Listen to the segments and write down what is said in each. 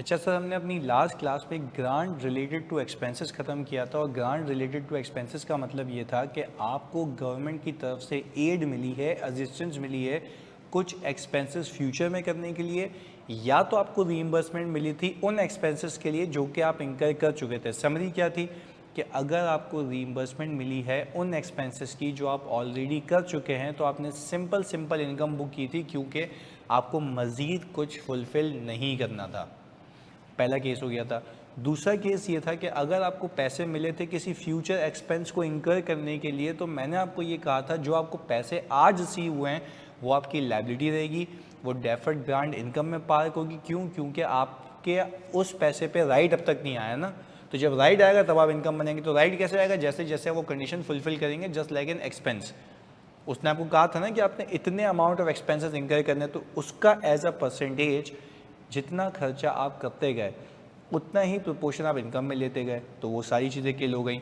अच्छा सर, हमने अपनी लास्ट क्लास में ग्रांट रिलेटेड टू एक्सपेंसेस ख़त्म किया था और ग्रांट रिलेटेड टू एक्सपेंसेस का मतलब ये था कि आपको गवर्नमेंट की तरफ से एड मिली है, असिस्टेंस मिली है कुछ एक्सपेंसेस फ्यूचर में करने के लिए, या तो आपको रीइंबर्समेंट मिली थी उन एक्सपेंसेस के लिए जो कि आप इंकर कर चुके थे। समरी क्या थी कि अगर आपको रीइंबर्समेंट मिली है उन एक्सपेंसेस की जो आप ऑलरेडी कर चुके हैं तो आपने सिंपल इनकम बुक की थी, क्योंकि आपको मज़ीद कुछ फुलफ़िल नहीं करना था। पहला केस हो गया था। दूसरा केस ये था कि अगर आपको पैसे मिले थे किसी फ्यूचर एक्सपेंस को इंकर करने के लिए, तो मैंने आपको ये कहा था जो आपको पैसे आज रिसीव हुए हैं वो आपकी लायबिलिटी रहेगी, वो डेफर्ड ग्रांट इनकम में पार्क होगी। क्यों? क्योंकि आपके उस पैसे पे राइट अब तक नहीं आया ना, तो जब राइट आएगा तब आप इनकम बनेंगे। तो राइट कैसे आएगा? जैसे जैसे वो कंडीशन फुलफिल करेंगे, जस्ट लाइक एन एक्सपेंस। उसने आपको कहा था ना कि आपने इतने अमाउंट ऑफ एक्सपेंसेस इंकर करने, तो उसका एज अ परसेंटेज जितना खर्चा आप करते गए उतना ही प्रोपोर्शन आप इनकम में लेते गए, तो वो सारी चीज़ें किल हो गई।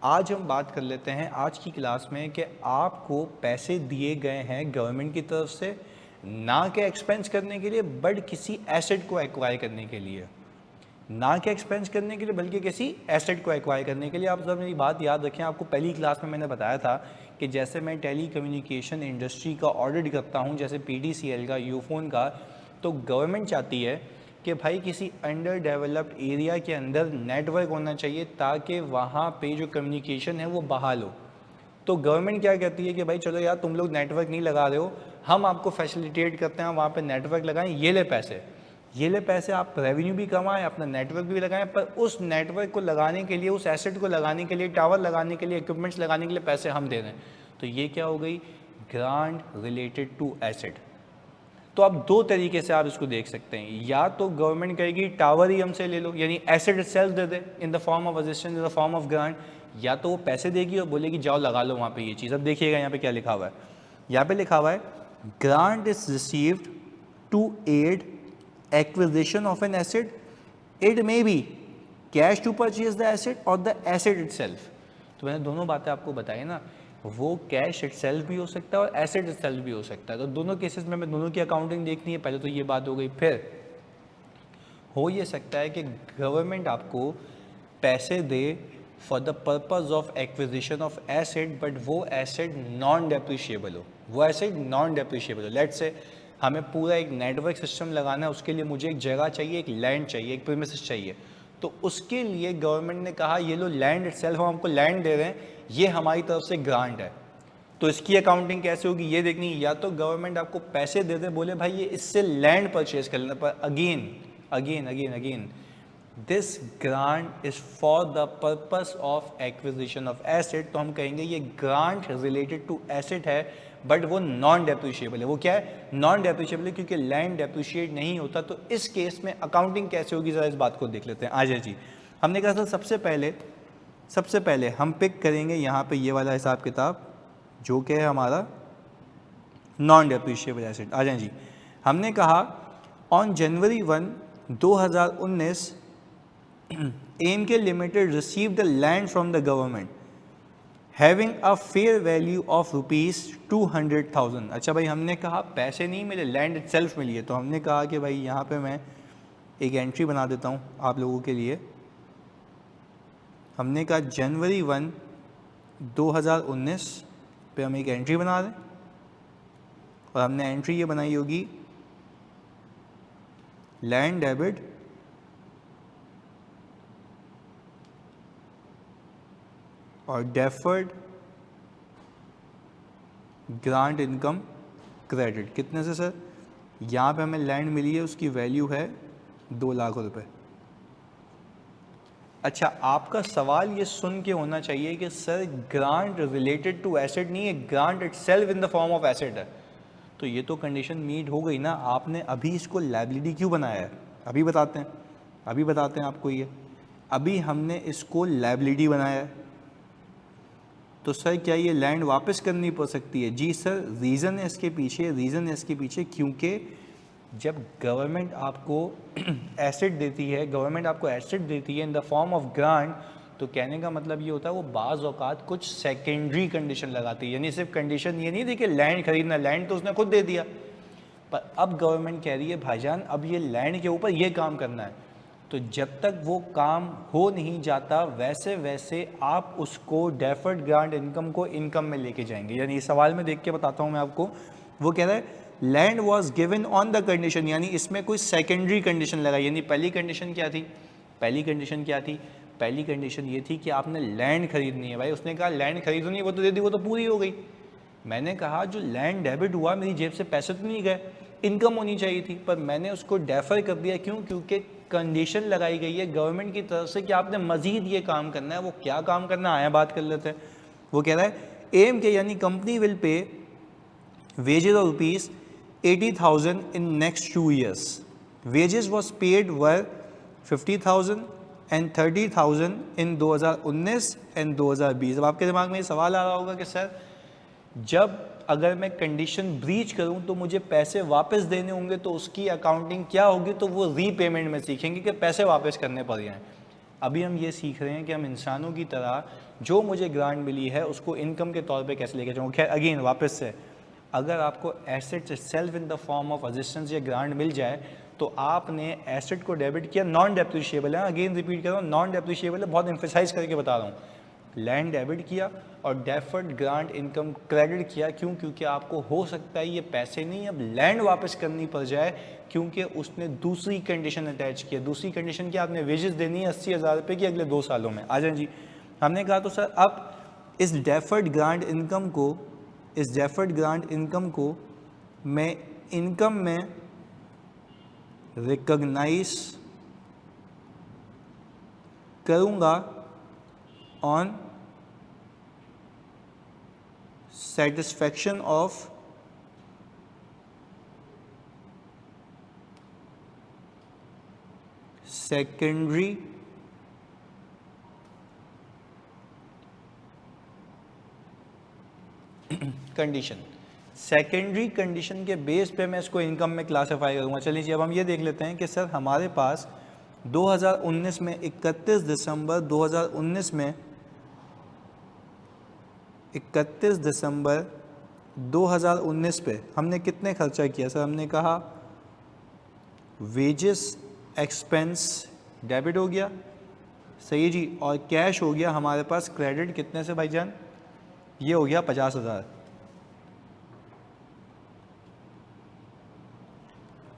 आज हम बात कर लेते हैं आज की क्लास में कि आपको पैसे दिए गए हैं गवर्नमेंट की तरफ से, ना कि एक्सपेंस करने के लिए बट किसी एसेट को एक्वायर करने के लिए, ना कि एक्सपेंस करने के लिए बल्कि किसी एसेट को एक्वायर करने के लिए। आप सब मेरी बात याद रखें, आपको पहली क्लास में मैंने बताया था कि जैसे मैं टेली कम्युनिकेशन इंडस्ट्री का ऑडिट करता हूँ, जैसे PTCL का, यूफोन का, तो गवर्नमेंट चाहती है कि भाई किसी अंडर डेवलप्ड एरिया के अंदर नेटवर्क होना चाहिए ताकि वहाँ पे जो कम्युनिकेशन है वो बहाल हो। तो गवर्नमेंट क्या कहती है कि भाई चलो यार, तुम लोग नेटवर्क नहीं लगा रहे हो, हम आपको फैसिलिटेट करते हैं, वहाँ पे नेटवर्क लगाएं, ये ले पैसे, ये ले पैसे, आप रेवेन्यू भी कमाएं, अपना नेटवर्क भी लगाएं, पर उस नेटवर्क को लगाने के लिए, उस एसेट को लगाने के लिए, टावर लगाने के लिए, इक्विपमेंट्स लगाने के लिए पैसे हम दे रहे हैं। तो ये क्या हो गई? Grant related to asset. तो आप दो तरीके से आप इसको देख सकते हैं, या तो गवर्नमेंट कहेगी टावर ही हमसे ले लो, यानी asset self they they in the form of assistance, in the form of grant, या तो वो पैसे देगी और बोलेगी जाओ लगा लो वहाँ पे ये चीज़। अब देखिएगा यहाँ पे क्या लिखा हुआ है, यहाँ पे लिखा हुआ है grant is received to aid acquisition of an asset, it may be cash to purchase the asset और द एसेट इटसेल्फ। तो मैंने दोनों बातें आपको बताई ना, वो कैश इटसेल्फ भी हो सकता है और एसेट इटसेल्फ भी हो सकता है। तो दोनों केसेस में हमें दोनों की अकाउंटिंग देखनी है। पहले तो ये बात हो गई। फिर हो ये सकता है कि गवर्नमेंट आपको पैसे दे for the purpose of acquisition of asset, but वो एसेट नॉन डेप्रिशिएबल हो, वो एसेट नॉन डेप्रिशिएबल हो। लेट्स से हमें पूरा एक नेटवर्क सिस्टम लगाना है, उसके लिए मुझे एक जगह चाहिए, एक लैंड चाहिए, एक प्रीमिसेस चाहिए। तो उसके लिए गवर्नमेंट ने कहा ये लो लैंड इटसेल्फ, हम आपको लैंड दे रहे हैं, ये हमारी तरफ से ग्रांट है। तो इसकी अकाउंटिंग कैसे होगी ये देखनी है। या तो गवर्नमेंट आपको पैसे दे दे, बोले भाई ये इससे लैंड परचेज कर लेना, पर again again again again this grant is for the purpose of acquisition of asset. तो हम कहेंगे ये ग्रांट रिलेटेड टू एसेट है, बट वो नॉन डेप्रिशिएबल है। वो क्या है? नॉन डेप्रिशिएबल है, क्योंकि लैंड डेप्रिशिएट नहीं होता। तो इस केस में अकाउंटिंग कैसे होगी, जरा इस बात को देख लेते हैं। आजा जी, हमने कहा था सबसे पहले हम पिक करेंगे यहाँ पे ये वाला हिसाब किताब जो कि है हमारा नॉन डेप्रिशिएबल एसेट। आ जाए जी, हमने कहा on January 1, 2019 MK limited received the land from the government having a fair value of ₹200,000। अच्छा भाई, हमने कहा पैसे नहीं मिले, लैंड इटसेल्फ मिली है। तो हमने कहा कि भाई यहाँ पे मैं एक एंट्री बना देता हूँ आप लोगों के लिए। हमने कहा जनवरी 1, 2019 पे हम एक एंट्री बना दें, और हमने एंट्री ये बनाई होगी लैंड डेबिट और डेफर्ड ग्रांट इनकम क्रेडिट। कितने से सर? यहाँ पे हमें लैंड मिली है, उसकी वैल्यू है 2 लाख रुपए। अच्छा, आपका सवाल ये सुन के होना चाहिए कि sir grant related to asset नहीं है, grant itself in the form of asset है। तो ये तो कंडीशन मीट हो गई ना, आपने अभी इसको लायबिलिटी क्यों बनाया है? अभी बताते हैं आपको ये। अभी हमने इसको लायबिलिटी बनाया है, तो सर क्या ये लैंड वापस करनी पड़ सकती है? जी सर, रीज़न है इसके पीछे क्योंकि जब गवर्नमेंट आपको एसेट देती है, इन द फॉर्म ऑफ ग्रांट, तो कहने का मतलब ये होता है वो बाज़ औक़ात कुछ सेकेंडरी कंडीशन लगाती है। यानी सिर्फ कंडीशन ये नहीं थी कि लैंड खरीदना, लैंड तो उसने खुद दे दिया, पर अब गवर्नमेंट कह रही है भाईजान अब ये लैंड के ऊपर ये काम करना है। तो जब तक वो काम हो नहीं जाता वैसे वैसे आप उसको डेफर्ड ग्रांट इनकम को इनकम में लेके जाएंगे। यानी इस सवाल में देख के बताता हूँ मैं आपको, वो कह रहा है land was given on the condition, यानी इसमें कोई सेकेंडरी कंडीशन लगा। यानी पहली कंडीशन क्या थी, पहली कंडीशन क्या थी, पहली कंडीशन ये थी कि आपने लैंड खरीदनी है। भाई उसने कहा लैंड खरीदनी है, वो तो दे दी, वो तो पूरी हो गई। मैंने कहा जो लैंड डेबिट हुआ मेरी जेब से पैसे तो नहीं गए, इनकम होनी चाहिए थी, पर मैंने उसको डेफर कर दिया। क्यों? क्योंकि कंडीशन लगाई गई है गवर्नमेंट की तरफ से कि आपने मजीद ये काम करना है। वो क्या काम करना आया बात कर लेते हैं। वो कह रहा है एम के, यानी company will pay wages of rupees 80,000 in next 2 years. Wages was paid were 50,000 and 30,000 in 2019 and 2020। अब आपके दिमाग में ये सवाल आ रहा होगा कि सर जब अगर मैं कंडीशन ब्रीच करूं तो मुझे पैसे वापस देने होंगे, तो उसकी अकाउंटिंग क्या होगी? तो वो रीपेमेंट में सीखेंगे कि पैसे वापस करने पड़ जाएं। अभी हम ये सीख रहे हैं कि हम इंसानों की तरह जो मुझे ग्रांट मिली है उसको इनकम के तौर पे कैसे लेके जाऊँ। खैर अगेन वापस से, अगर आपको asset self in the form of assistance या ग्रांट मिल जाए तो आपने एसेट को डेबिट किया, नॉन डेप्रिशिएबल है, अगेन रिपीट कर रहा हूँ, नॉन डेप्रिशिएबल है, बहुत एम्फेसाइज करके बता रहा हूँ। लैंड डेबिट किया और डेफर्ड ग्रांट इनकम क्रेडिट किया। क्यों? क्योंकि आपको हो सकता है ये पैसे नहीं अब लैंड वापस करनी पड़ जाए, क्योंकि उसने दूसरी कंडीशन अटैच किया। दूसरी कंडीशन क्या? आपने वेजेस देनी है 80,000 रुपये की अगले 2 सालों में। आ जाए जी। हमने कहा तो सर अब इस डेफर्ड ग्रांट इनकम को मैं इनकम में रिकॉग्नाइज करूंगा on satisfaction of secondary condition. Secondary condition के बेस पे मैं इसको इनकम में क्लासिफाई करूंगा। चलिए जी, अब हम ये देख लेते हैं कि सर हमारे पास 2019 में 31 दिसंबर 2019 में 31 दिसंबर 2019 पे हमने कितने खर्चा किया? सर हमने कहा वेजेस एक्सपेंस डेबिट हो गया, सही जी, और कैश हो गया हमारे पास क्रेडिट कितने से भाईजान? ये हो गया 50,000।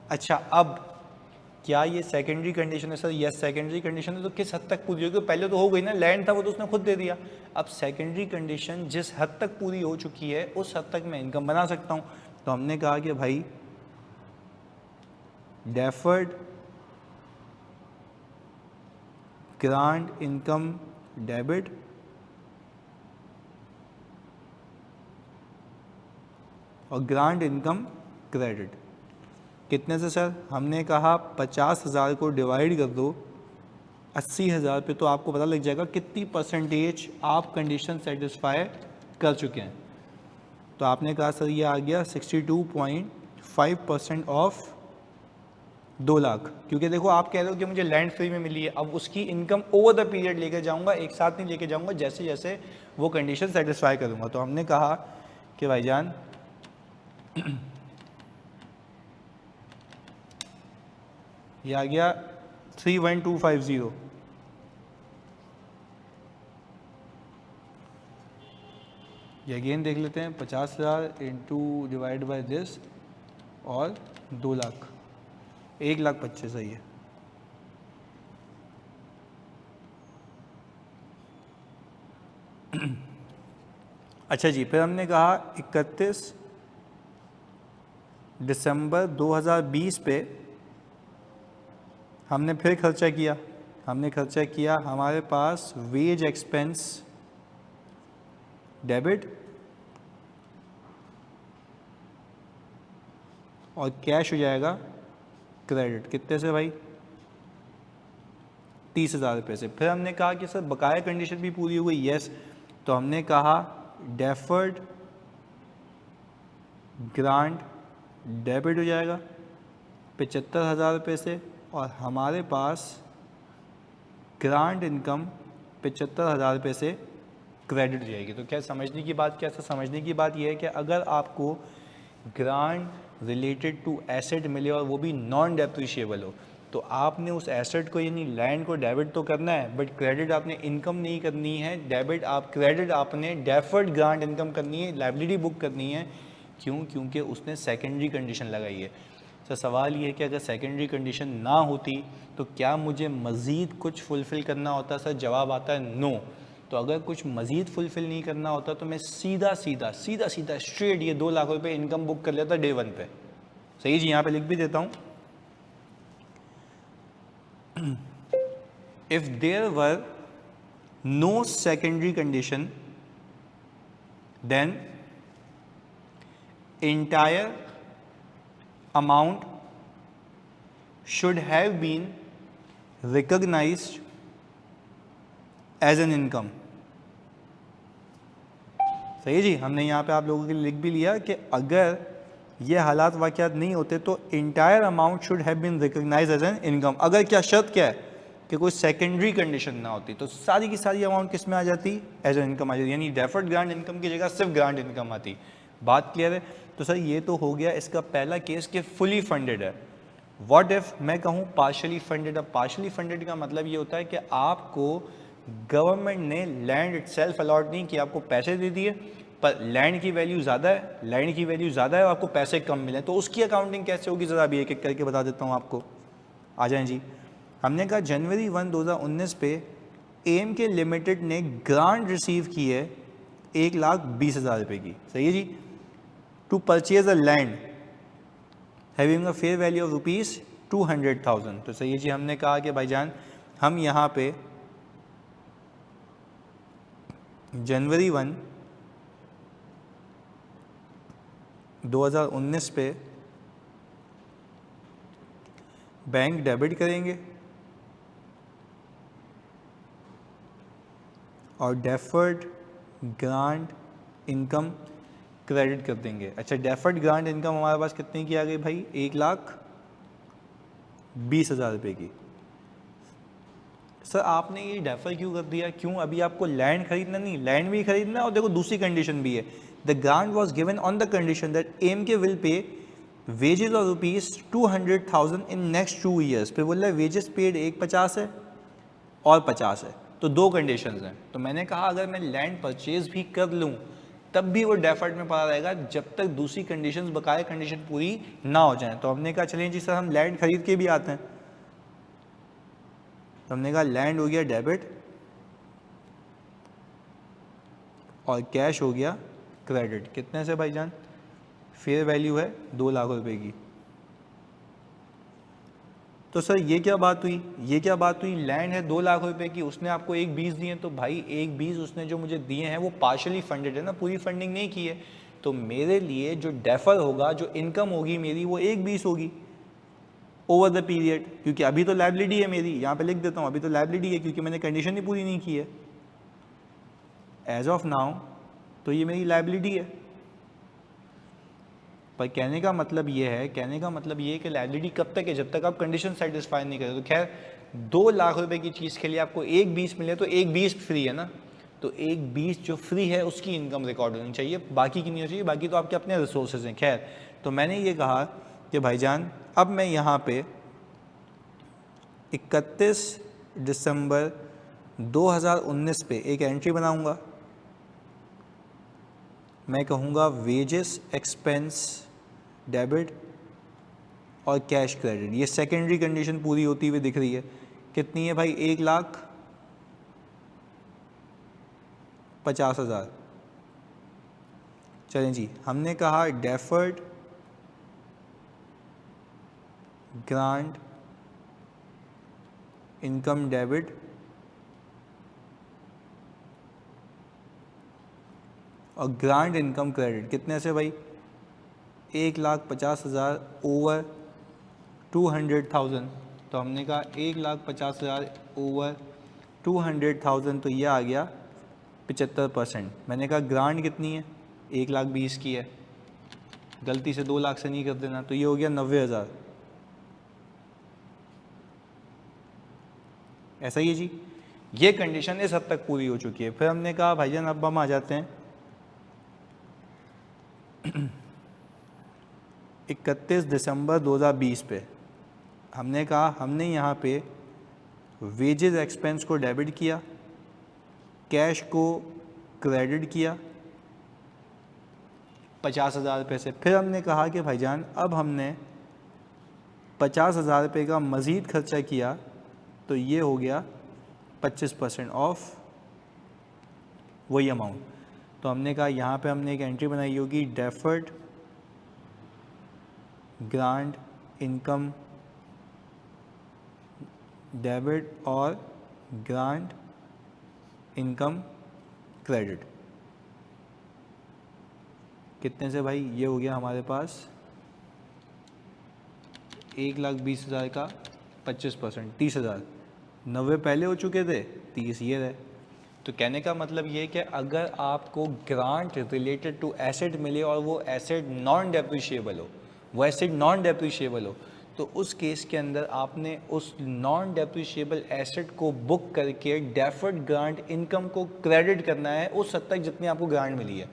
अच्छा, अब क्या ये सेकेंडरी कंडीशन है? सर यस सेकेंडरी कंडीशन है। तो किस हद तक पूरी होगी? पहले तो हो गई ना, लैंड था वो तो उसने खुद दे दिया। अब सेकेंडरी कंडीशन जिस हद तक पूरी हो चुकी है उस हद तक मैं इनकम बना सकता हूं। तो हमने कहा कि भाई डेफर्ड ग्रांट इनकम डेबिट और ग्रांट इनकम क्रेडिट कितने से? सर हमने कहा 50,000 को डिवाइड कर दो 80,000 पे, तो आपको पता लग जाएगा कितनी परसेंटेज आप कंडीशन सेटिस्फाई कर चुके हैं। तो आपने कहा सर ये आ गया 62.5% ऑफ 2 लाख। क्योंकि देखो आप कह रहे हो कि मुझे लैंड फ्री में मिली है, अब उसकी इनकम ओवर द पीरियड लेके जाऊंगा, एक साथ नहीं लेके जाऊंगा, जैसे जैसे वो कंडीशन सेटिस्फाई करूंगा। तो हमने कहा कि भाईजान ये आ गया 31250। ये अगेन देख लेते हैं, 50,000 इंटू डिवाइड बाई दिस और 2 लाख, 1,25,000 सही है। अच्छा जी, फिर हमने कहा 31 दिसंबर 2020 पे हमने फिर खर्चा किया। हमने खर्चा किया, हमारे पास वेज एक्सपेंस डेबिट और कैश हो जाएगा क्रेडिट। कितने से भाई? 30,000 रुपये से। फिर हमने कहा कि सर बकाया कंडीशन भी पूरी हो गई, यस। तो हमने कहा डेफर्ड ग्रांट डेबिट हो जाएगा 75,000 रुपये से, और हमारे पास ग्रांट इनकम 75,000 रुपये से क्रेडिट हो जाएगी। तो क्या समझने की बात, क्या समझने की बात यह है कि अगर आपको ग्रांट रिलेटेड टू एसेट मिले और वो भी नॉन डेप्रिशिएबल हो, तो आपने उस एसेट को यानी लैंड को डेबिट तो करना है, बट क्रेडिट आपने इनकम नहीं करनी है, डेबिट आप क्रेडिट आपने डेफर्ड ग्रांट इनकम करनी है, लाइबिलिटी बुक करनी है। क्यों? क्योंकि उसने सेकेंडरी कंडीशन लगाई है। सर सवाल ये है कि अगर सेकेंडरी कंडीशन ना होती तो क्या मुझे मज़ीद कुछ फुलफ़िल करना होता? सर जवाब आता है नो। तो अगर कुछ मज़ीद फुलफ़िल नहीं करना होता तो मैं सीधा स्ट्रेट ये 2 लाख रुपए इनकम बुक कर लेता डे 1 पे। सही जी, यहाँ पे लिख भी देता हूँ। If there were no secondary condition, then entire amount should have been recognized as an income। सही जी, हमने यहाँ पे आप लोगों के लिए लिख भी लिया कि अगर ये हालात वाक़यात नहीं होते तो entire amount should have been recognise as an income. अगर क्या शर्त क्या है कि कोई सेकेंडरी कंडीशन ना होती तो सारी की सारी अमाउंट किस में आ जाती? एज एन इनकम आ जाती, यानी डेफर्ड ग्रांट इनकम की जगह सिर्फ ग्रांट इनकम आती। बात क्लियर है? तो सर ये तो हो गया इसका पहला केस कि फुली फंडेड है। व्हाट इफ मैं कहूँ पार्शली फंडेड? अब पार्शली फंडेड का मतलब ये होता है कि आपको गवर्नमेंट ने लैंड इटसेल्फ अलॉट नहीं किया, आपको पैसे दे दिए पर लैंड की वैल्यू ज़्यादा है, लैंड की वैल्यू ज़्यादा है और आपको पैसे कम मिले, तो उसकी अकाउंटिंग कैसे होगी? ज़रा अभी एक एक करके बता देता हूँ आपको। आ जाएं जी। हमने कहा जनवरी 1, 2019 पे एम के लिमिटेड ने ग्रांट रिसीव की है 1,20,000 रुपये की। सही है जी। To purchase a land having a fair value of ₹200,000। तो सही है जी, हमने कहा कि भाईजान हम यहाँ पे जनवरी 1, 2019 पे बैंक डेबिट करेंगे और डेफर्ड ग्रांट इनकम क्रेडिट कर देंगे। अच्छा, डेफर्ड ग्रांट इनकम हमारे पास कितने की आ गई भाई? 1,20,000 रुपये की। सर आपने ये डेफर क्यों कर दिया? क्यों? अभी आपको लैंड खरीदना नहीं, लैंड भी खरीदना और देखो दूसरी कंडीशन भी है। The grant was given on the condition that M K will pay wages of ₹200,000 in next 2 years. फिर बोल रहा है वेजेस पेड 150 है और 50 है, तो 2 कंडीशंस हैं। तो मैंने कहा अगर मैं लैंड परचेज भी कर लूँ तब भी वो डेफर्ड में पड़ा रहेगा जब तक दूसरी कंडीशंस बकाया कंडीशन पूरी ना हो जाए। तो हमने कहा चलें जी सर हम लैंड खरीद के भी आते हैं। तो हमने कहा लैंड हो गया डेबिट और कैश हो गया क्रेडिट। कितने से भाईजान? फेयर वैल्यू है 2 लाख रुपए की। तो सर ये क्या बात हुई? ये क्या बात हुई? लैंड है 2 लाख रुपए की, उसने आपको 1,20 दिए, तो भाई 1,20 उसने जो मुझे दिए हैं वो पार्शली फंडेड है ना, पूरी फंडिंग नहीं की है। तो मेरे लिए जो डेफर होगा, जो इनकम होगी मेरी, वो 1,20 होगी ओवर द पीरियड, क्योंकि अभी तो लाइबिलिटी है मेरी। यहाँ पे लिख देता हूँ अभी तो लाइबिलिटी है क्योंकि मैंने कंडीशन ही पूरी नहीं की है। एज ऑफ नाउ तो ये मेरी लाइबिलिटी है। पर कहने का मतलब ये है कि लाइबिलिटी कब तक है? जब तक आप कंडीशन सेटिस्फाई नहीं करें। तो खैर 2 लाख रुपए की चीज़ के लिए आपको 1,20 मिले तो 1,20 फ्री है ना, तो 1,20 जो फ्री है उसकी इनकम रिकॉर्ड होनी चाहिए, बाकी की नहीं होनी चाहिए। बाकी तो आपके अपने रिसोर्सेज हैं। खैर, तो मैंने ये कहा कि भाईजान अब मैं यहाँ पे 31 दिसंबर 2019 पे एक एंट्री बनाऊंगा। मैं कहूँगा वेजेस एक्सपेंस डेबिट और कैश क्रेडिट। ये सेकेंडरी कंडीशन पूरी होती हुई दिख रही है। कितनी है भाई? 1,50,000। चलें जी, हमने कहा डेफर्ड ग्रांट इनकम डेबिट और ग्रांट इनकम क्रेडिट कितने से भाई? 1,50,000 ओवर 200,000। तो हमने कहा 1,50,000 ओवर 200,000, तो ये आ गया 75%। मैंने कहा ग्रांट कितनी है? 1,20,000 की है, गलती से 2 लाख से नहीं कर देना, तो ये हो गया 90,000। ऐसा ही है जी। ये कंडीशन इस हद तक पूरी हो चुकी है। फिर हमने कहा भाईजान अब हम आ जाते हैं 31 दिसंबर 2020 पे। हमने कहा हमने यहाँ पे वेजेस एक्सपेंस को डेबिट किया, कैश को क्रेडिट किया 50,000 रुपये से। फिर हमने कहा कि भाईजान अब हमने 50,000 रुपये का मज़ीद खर्चा किया तो ये हो गया 25% ऑफ वही अमाउंट। तो हमने कहा यहाँ पे हमने एक एंट्री बनाई होगी, डेफर्ड ग्रांट इनकम डेबिट और ग्रांट इनकम क्रेडिट। कितने से भाई? ये हो गया हमारे पास 1,20,000 का 25%, 30,000। 90 पहले हो चुके थे, 30 ये रहे। तो कहने का मतलब ये कि अगर आपको ग्रांट रिलेटेड टू एसेट मिले और वो एसेट नॉन डेप्रिशिएबल हो, वो एसेट नॉन डेप्रिशिएबल हो, तो उस केस के अंदर आपने उस नॉन डेप्रिशिएबल एसेट को बुक करके डेफर्ड ग्रांट इनकम को क्रेडिट करना है उस हद तक जितनी आपको ग्रांट मिली है।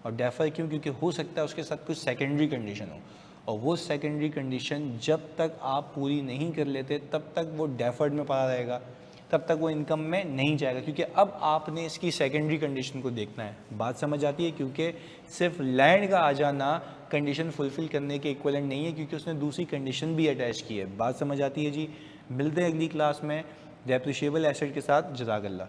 और डेफर क्यों? क्योंकि हो सकता है उसके साथ कुछ सेकेंडरी कंडीशन हो, और वो सेकेंडरी कंडीशन जब तक आप पूरी नहीं कर लेते तब तक वो डेफर्ड में पड़ा रहेगा, तब तक वो इनकम में नहीं जाएगा, क्योंकि अब आपने इसकी सेकेंडरी कंडीशन को देखना है। बात समझ आती है? क्योंकि सिर्फ लैंड का आ जाना कंडीशन फुलफ़िल करने के इक्वलेंट नहीं है, क्योंकि उसने दूसरी कंडीशन भी अटैच की है। बात समझ आती है जी? मिलते हैं अगली क्लास में डेप्रिशिएबल एसेट के साथ। जज़ाकल्लाह।